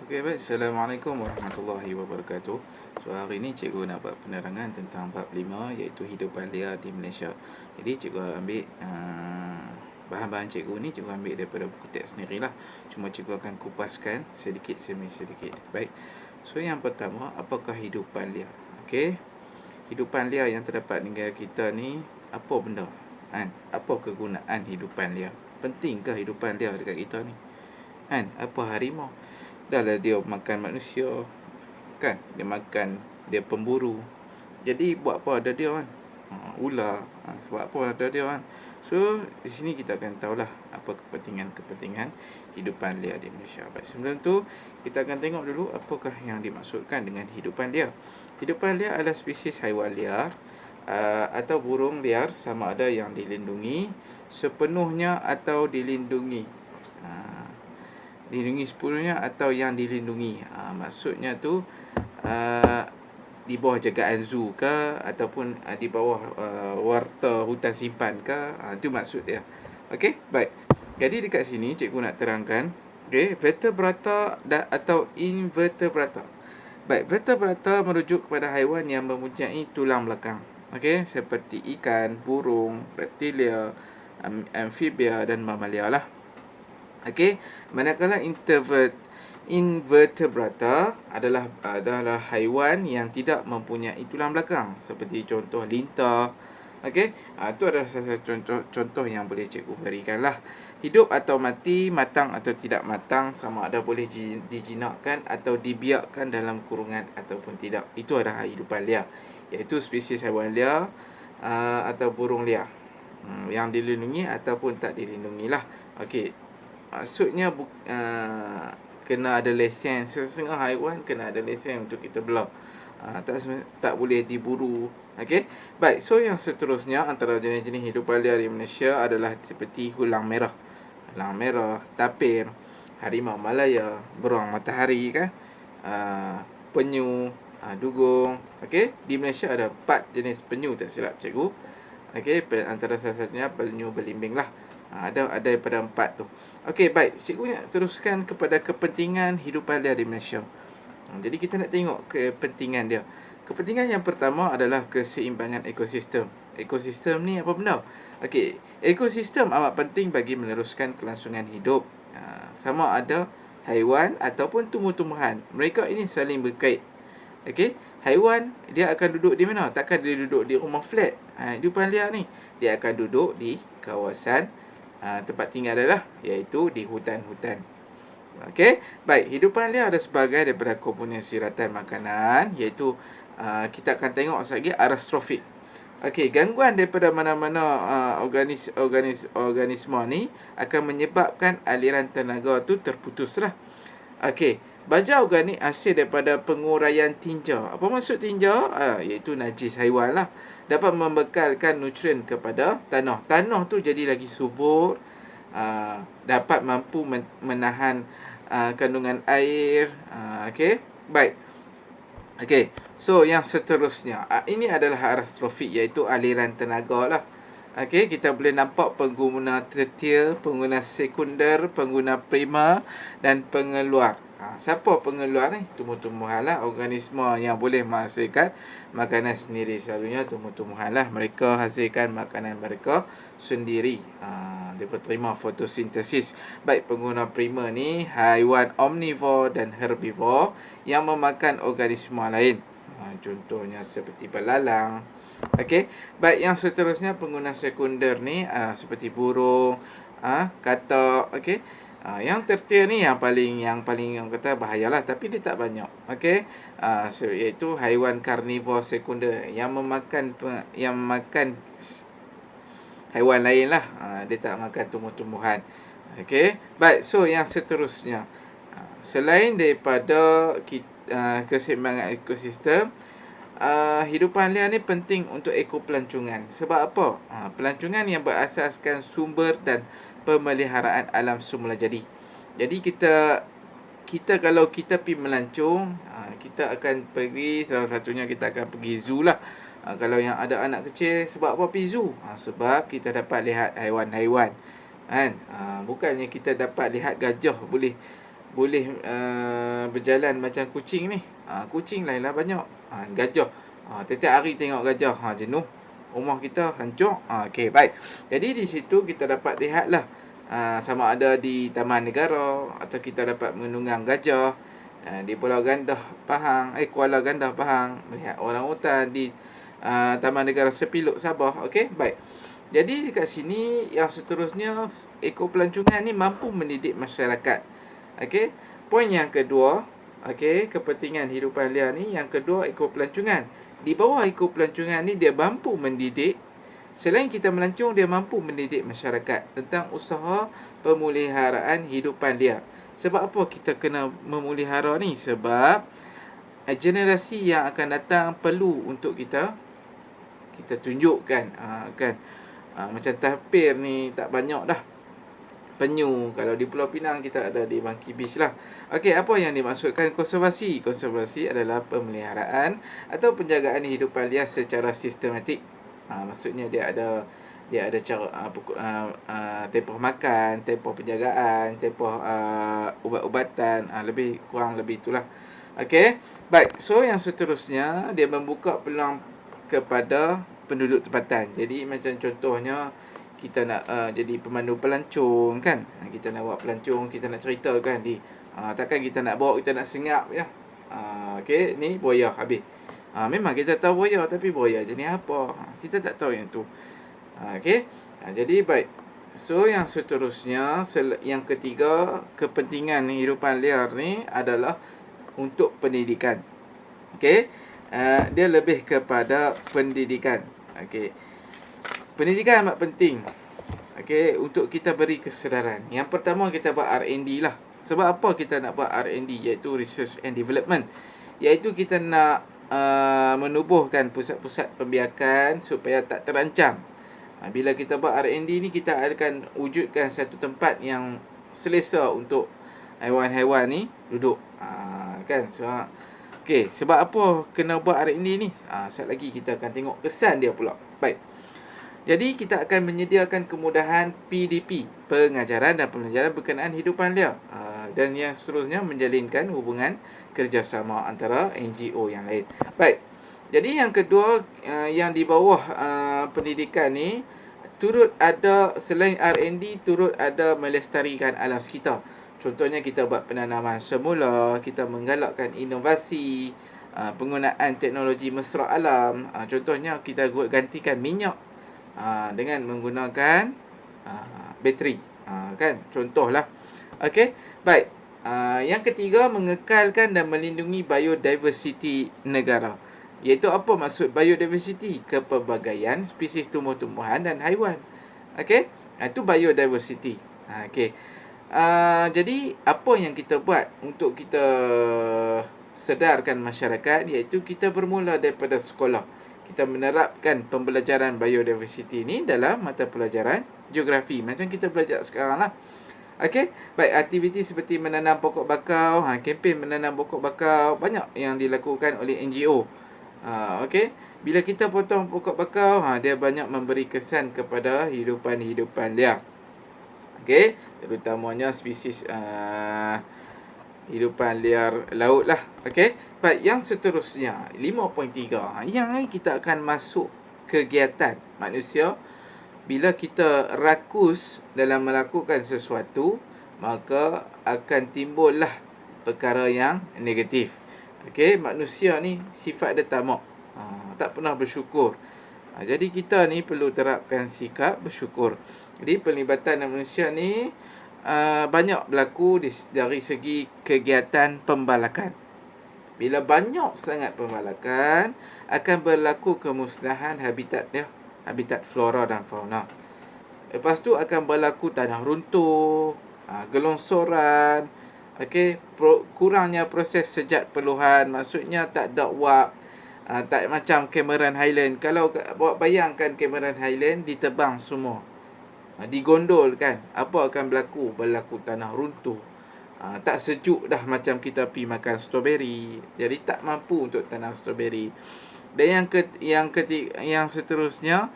Okey, baik. Assalamualaikum warahmatullahi wabarakatuh. So, hari ni cikgu nak buat penerangan tentang bab 5 iaitu hidupan liar di Malaysia. Jadi, cikgu ambil bahan-bahan cikgu ni cikgu ambil daripada buku teks sendirilah. Cuma cikgu akan kupaskan sedikit demi sedikit. Baik. So, yang pertama, apakah hidupan liar? Okey. Hidupan liar yang terdapat di negara kita ni apa benda? Apa kegunaan hidupan liar? Pentingkah hidupan liar dekat kita ni? Apa harimau? Dahlah dia makan manusia, kan? Dia makan, dia pemburu. Jadi buat apa ada dia, kan? Ular, sebab apa ada dia, kan? So di sini kita akan tahulah apa kepentingan hidupan liar di Malaysia. Baik, sebelum tu kita akan tengok dulu apakah yang dimaksudkan dengan hidupan liar. Hidupan liar adalah spesies haiwan liar atau burung liar, sama ada yang dilindungi sepenuhnya atau dilindungi sepenuhnya atau yang dilindungi. Maksudnya tu di bawah jagaan zoo ke, ataupun di bawah warta hutan simpan ke. Itu maksud dia. Okey, baik. Jadi dekat sini cikgu nak terangkan, okey, vertebrata atau invertebrata. Baik, vertebrata merujuk kepada haiwan yang mempunyai tulang belakang. Okey, seperti ikan, burung, reptilia, amfibia dan mamalia lah. Okey, manakala invertebrata adalah haiwan yang tidak mempunyai tulang belakang, seperti contoh lintah. Okey, itu adalah salah satu contoh yang boleh cikgu berikanlah. Hidup atau mati, matang atau tidak matang, sama ada boleh dijinakkan atau dibiarkan dalam kurungan ataupun tidak. Itu adalah hidupan liar, iaitu spesies haiwan liar atau burung liar yang dilindungi ataupun tak dilindungi lah. Okey, maksudnya kena ada lesen. Setengah haiwan kena ada lesen untuk kita belah. Tak boleh diburu. Okey. Baik, so yang seterusnya antara jenis-jenis hidupan liar di Malaysia adalah seperti hulang merah, tapir, harimau Malaya, beruang matahari, kan, penyu, dugong. Okey, di Malaysia ada 4 jenis penyu, tak silap cikgu. Okey, antara salah satunya penyu belimbing lah. Ada daripada 4 tu. Okey, baik. Cikgu nak teruskan kepada kepentingan hidupan liar di Malaysia. Jadi kita nak tengok kepentingan dia. Kepentingan yang pertama adalah keseimbangan ekosistem. Ekosistem ni apa benda? Okey, ekosistem amat penting bagi meneruskan kelangsungan hidup. Sama ada haiwan ataupun tumbuh-tumbuhan. Mereka ini saling berkait. Okey, haiwan dia akan duduk di mana? Takkan dia duduk di rumah flat. Hidupan liar ni dia akan duduk di kawasan tempat tinggal adalah, iaitu di hutan-hutan. Okey, baik. Hidupan liar ada sebagai daripada komponen siratan makanan, iaitu kita akan tengok sekali arastrofik. Okey, gangguan daripada mana-mana organisme ni akan menyebabkan aliran tenaga tu terputuslah. Okey, baja organik hasil daripada penguraian tinja. Apa maksud tinja? Iaitu najis haiwan lah. Dapat membekalkan nutrien kepada tanah. Tanah tu jadi lagi subur, dapat mampu menahan kandungan air. Okey, baik. Okey, so yang seterusnya, ini adalah arastrofik, iaitu aliran tenaga lah. Okey, kita boleh nampak pengguna tertier, pengguna sekunder, pengguna primer dan pengeluar. Siapa pengeluar ni? Tumbuh-tumbuhan lah, organisme yang boleh menghasilkan makanan sendiri. Selalunya tumbuh-tumbuhan lah, mereka hasilkan makanan mereka sendiri. Dia terima fotosintesis. Baik, pengguna primer ni haiwan omnivore dan herbivore yang memakan organisme lain. Contohnya seperti belalang. Okey, baik. Yang seterusnya pengguna sekunder ni seperti burung, katak. Okey, yang tertier ni yang paling orang kata bahayalah, tapi dia tak banyak. Okey, iaitu haiwan karnivor sekunder yang memakan haiwan lain lah. Dia tak makan tumbuh-tumbuhan. Okey, baik. So yang seterusnya, selain daripada keseimbangan ekosistem, hidupan liar ni penting untuk ekopelancongan. Sebab apa? Pelancongan yang berasaskan sumber dan pemeliharaan alam semula jadi. Jadi kita kalau kita pergi melancong, kita akan pergi, salah satunya kita akan pergi zoo lah. Kalau yang ada anak kecil, sebab apa pergi zoo? Sebab kita dapat lihat haiwan-haiwan, kan? Bukannya kita dapat lihat gajah, boleh boleh berjalan macam kucing ni. Kucing lainlah banyak. Gajah. Tiap hari tengok gajah. Jenuh. Rumah kita hancur. Okey, baik. Jadi di situ kita dapat lihatlah sama ada di Taman Negara atau kita dapat menunggang gajah di Pulau Gandah, Pahang, Kuala Gandah, Pahang, melihat orang hutan di Taman Negara Sepiluk, Sabah. Okey, baik. Jadi dekat sini yang seterusnya, ekopelancongan ni mampu mendidik masyarakat. Okey. Poin yang kedua, okey, kepentingan hidupan liar ni, yang kedua ekopelancongan. Di bawah ekopelancongan ni dia mampu mendidik. Selain kita melancong, dia mampu mendidik masyarakat tentang usaha pemeliharaan hidupan liar. Sebab apa kita kena memelihara ni? Sebab generasi yang akan datang perlu untuk kita tunjukkan kan. Macam tapir ni tak banyak dah penyu. Kalau di Pulau Pinang kita ada di Monkey Beach lah. Okey, apa yang dimaksudkan konservasi? Konservasi adalah pemeliharaan atau penjagaan hidupan liar secara sistematik. Maksudnya dia ada cara tempoh makan, tempoh penjagaan, tempoh ubat-ubatan, lebih kurang lebih itulah. Okey. Baik, so yang seterusnya dia membuka peluang kepada penduduk tempatan. Jadi macam contohnya kita nak jadi pemandu pelancong kan. Kita nak buat pelancong, kita nak cerita kan di takkan kita nak bawa, kita nak senyap ya. Okey, ni buaya habis. Memang kita tahu buaya, tapi buaya jenis apa? Kita tak tahu yang tu. Okey. Jadi baik. So yang seterusnya, yang ketiga, kepentingan hidupan liar ni adalah untuk pendidikan. Okey. Dia lebih kepada pendidikan. Okey. Pendidikan amat penting. Okey, untuk kita beri kesedaran. Yang pertama kita buat R&D lah. Sebab apa kita nak buat R&D, iaitu Research and Development. Iaitu kita nak menubuhkan pusat-pusat pembiakan supaya tak terancam. Bila kita buat R&D ni, kita akan wujudkan satu tempat yang selesa untuk haiwan-haiwan ni duduk. Kan? Okey, sebab apa kena buat R&D ni? Sekejap lagi kita akan tengok kesan dia pula. Baik. Jadi kita akan menyediakan kemudahan PDP, pengajaran dan pembelajaran berkenaan hidupan liar. Dan yang seterusnya menjalinkan hubungan kerjasama antara NGO yang lain. Baik. Jadi yang kedua, yang di bawah pendidikan ni, turut ada, selain R&D, turut ada melestarikan alam sekitar. Contohnya kita buat penanaman semula, kita menggalakkan inovasi, penggunaan teknologi mesra alam. Contohnya kita gantikan minyak dengan menggunakan bateri. Kan? Contohlah. Okey. Baik. Yang ketiga, mengekalkan dan melindungi biodiversity negara. Iaitu apa maksud biodiversity? Kepelbagaian spesies tumbuh-tumbuhan dan haiwan. Okey? Itu biodiversity. Okey. Jadi apa yang kita buat untuk kita sedarkan masyarakat, iaitu kita bermula daripada sekolah. Kita menerapkan pembelajaran biodiversity ni dalam mata pelajaran geografi. Macam kita belajar sekarang lah. Okey. Baik, aktiviti seperti menanam pokok bakau, kempen menanam pokok bakau, banyak yang dilakukan oleh NGO. Okey. Bila kita potong pokok bakau, dia banyak memberi kesan kepada hidupan liar. Okey, terutamanya spesies hidupan liar laut lah. Okey. Baik, yang seterusnya 5.3. Yang ni kita akan masuk kegiatan manusia. Bila kita rakus dalam melakukan sesuatu, maka akan timbullah perkara yang negatif. Okey, manusia ni sifat dia tamak. Tak pernah bersyukur. Jadi kita ni perlu terapkan sikap bersyukur. Jadi pelibatan manusia ni banyak berlaku dari segi kegiatan pembalakan. Bila banyak sangat pembalakan, akan berlaku kemusnahan habitat dia, habitat flora dan fauna. Lepas tu akan berlaku tanah runtuh, gelongsoran, okey, kurangnya proses sejat peluhan, maksudnya tak ada wap, tak macam Cameron Highland. Kalau bayangkan Cameron Highland ditebang semua, digondol kan, apa akan berlaku? Berlaku tanah runtuh. Tak sejuk dah macam kita pergi makan strawberry. Jadi tak mampu untuk tanam strawberry. Dan yang seterusnya,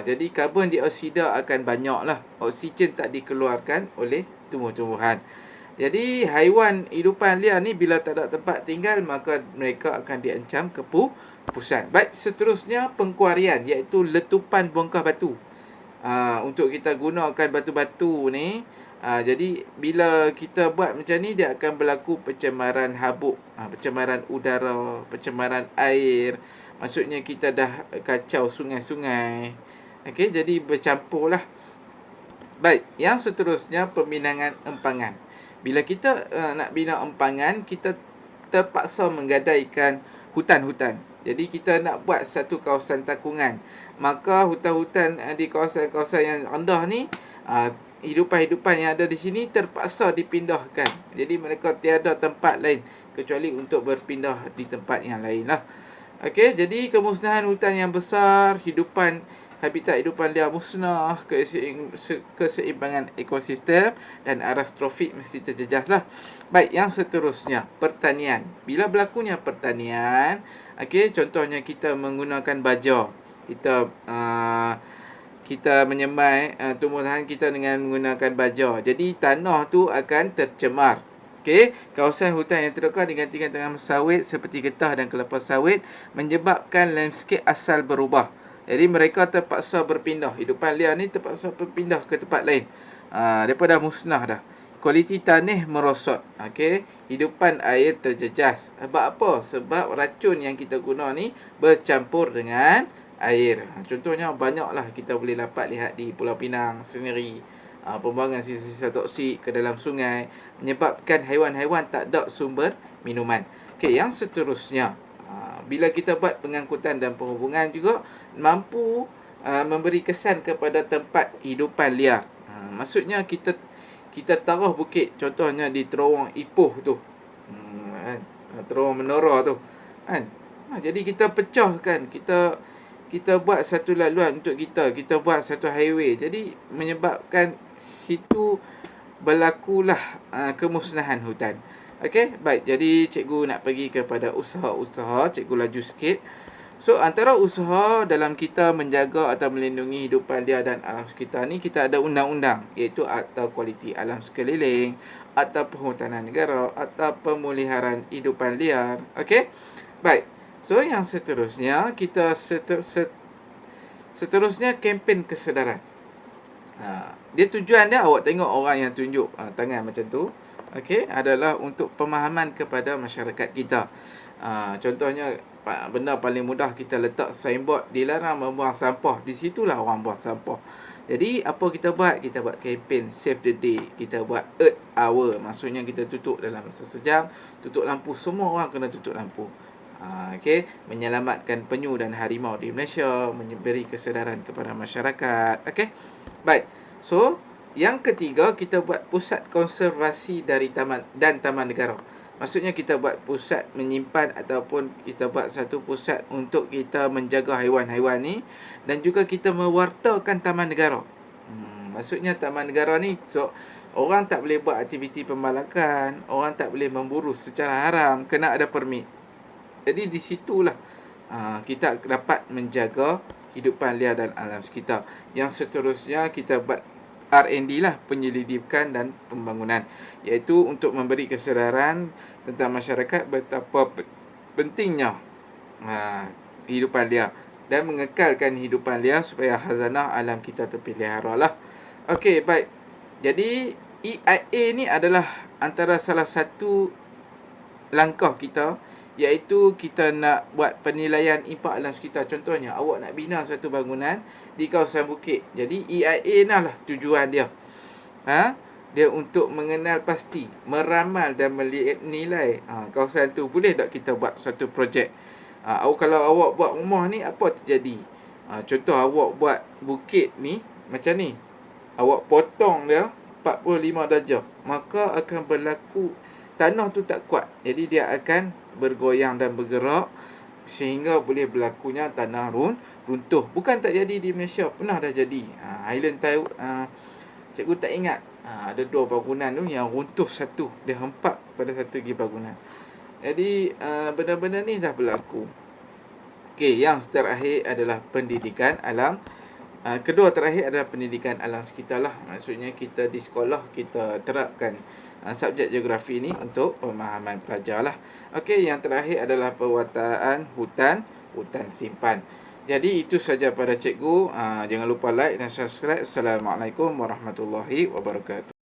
jadi karbon dioksida akan banyak lah. Oksigen tak dikeluarkan oleh tumbuh-tumbuhan. Jadi haiwan hidupan liar ni bila tak ada tempat tinggal, maka mereka akan diancam kepupusan. Baik, seterusnya pengkuarian, iaitu letupan bongkah batu. Untuk kita gunakan batu-batu ni, jadi bila kita buat macam ni, dia akan berlaku pencemaran habuk, pencemaran udara, pencemaran air. Maksudnya kita dah kacau sungai-sungai. Okey, jadi bercampur lah. Baik, yang seterusnya peminangan empangan. Bila kita nak bina empangan, kita terpaksa menggadaikan hutan-hutan. Jadi kita nak buat satu kawasan takungan. Maka hutan-hutan di kawasan-kawasan yang rendah ni, hidupan-hidupan yang ada di sini terpaksa dipindahkan. Jadi mereka tiada tempat lain kecuali untuk berpindah di tempat yang lain lah. Okey, jadi kemusnahan hutan yang besar, habitat hidupan liar musnah, keseimbangan ekosistem dan aras tropik mesti terjejas lah. Baik, yang seterusnya, pertanian. Bila berlakunya pertanian, okey, contohnya kita menggunakan baja. Kita menyemai tumbuhan kita dengan menggunakan baja. Jadi tanah tu akan tercemar. Okey, kawasan hutan yang terdekat digantikan tanaman sawit seperti getah dan kelapa sawit menyebabkan landscape asal berubah. Jadi mereka terpaksa berpindah. Hidupan liar ni terpaksa berpindah ke tempat lain. Daripada musnah dah. Kualiti tanah merosot. Okey, hidupan air terjejas. Sebab apa? Sebab racun yang kita guna ni bercampur dengan air. Contohnya banyaklah kita boleh dapat lihat di Pulau Pinang sendiri. Pembuangan sisa-sisa toksik ke dalam sungai menyebabkan haiwan-haiwan tak ada sumber minuman. Okey, yang seterusnya, bila kita buat pengangkutan dan perhubungan juga mampu memberi kesan kepada tempat hidupan liar. Maksudnya kita taruh bukit, contohnya di Terowong Ipoh tu, Terowong Menora tu, kan. Jadi kita pecahkan, kita buat satu laluan untuk kita buat satu highway. Jadi menyebabkan situ berlakulah kemusnahan hutan. Okey, baik. Jadi cikgu nak pergi kepada usaha-usaha. Cikgu laju sikit. So, antara usaha dalam kita menjaga atau melindungi hidupan liar dan alam sekitar ni, kita ada undang-undang, iaitu Akta Kualiti Alam Sekeliling, Akta Perhutanan Negara, Akta Pemeliharaan Hidupan Liar. Okey, baik. So, yang seterusnya, kita seterusnya kempen kesedaran. Dia tujuan dia, awak tengok orang yang tunjuk tangan macam tu, okey, adalah untuk pemahaman kepada masyarakat kita. Contohnya, benda paling mudah, kita letak signboard dilarang membuang sampah. Di situlah orang buang sampah. Jadi apa kita buat? Kita buat kempen Save the Day. Kita buat Earth Hour. Maksudnya kita tutup dalam masa sejam, tutup lampu, semua orang kena tutup lampu. Okey, menyelamatkan penyu dan harimau di Malaysia, memberi kesedaran kepada masyarakat. Okey. Baik. So, yang ketiga, kita buat pusat konservasi dari taman negara. Maksudnya kita buat pusat menyimpan ataupun kita buat satu pusat untuk kita menjaga haiwan-haiwan ni, dan juga kita mewartakan taman negara. Maksudnya taman negara ni, so orang tak boleh buat aktiviti pembalakan, orang tak boleh memburu secara haram, kena ada permit. Jadi di situlah kita dapat menjaga hidupan liar dan alam sekitar. Yang seterusnya kita buat R&D lah, penyelidikan dan pembangunan, iaitu untuk memberi kesedaran tentang masyarakat betapa pentingnya hidupan liar dan mengekalkan hidupan liar supaya khazanah alam kita terpelihara lah. Okey, baik. Jadi EIA ni adalah antara salah satu langkah kita, iaitu kita nak buat penilaian impak alam sekitar. Contohnya, awak nak bina satu bangunan di kawasan bukit. Jadi EIA lah tujuan dia. Dia untuk mengenal pasti, meramal dan menilai kawasan tu. Boleh tak kita buat satu projek? Kalau awak buat rumah ni, apa terjadi? Contoh, awak buat bukit ni macam ni, awak potong dia 45 darjah, maka akan berlaku tanah tu tak kuat. Jadi dia akan bergoyang dan bergerak sehingga boleh berlakunya tanah runtuh. Bukan tak jadi di Malaysia, pernah dah jadi. Island Taiwan, cikgu tak ingat. Ada 2 bangunan tu yang runtuh satu, dia hempak pada satu lagi bangunan. Jadi benda-benda ni dah berlaku. Okey, yang terakhir adalah pendidikan alam Kedua terakhir adalah pendidikan alam sekitar lah. Maksudnya kita di sekolah kita terapkan subjek geografi ini untuk pemahaman pelajar lah. Okey, yang terakhir adalah pewartaan hutan simpan. Jadi itu saja pada cikgu. Jangan lupa like dan subscribe. Assalamualaikum warahmatullahi wabarakatuh.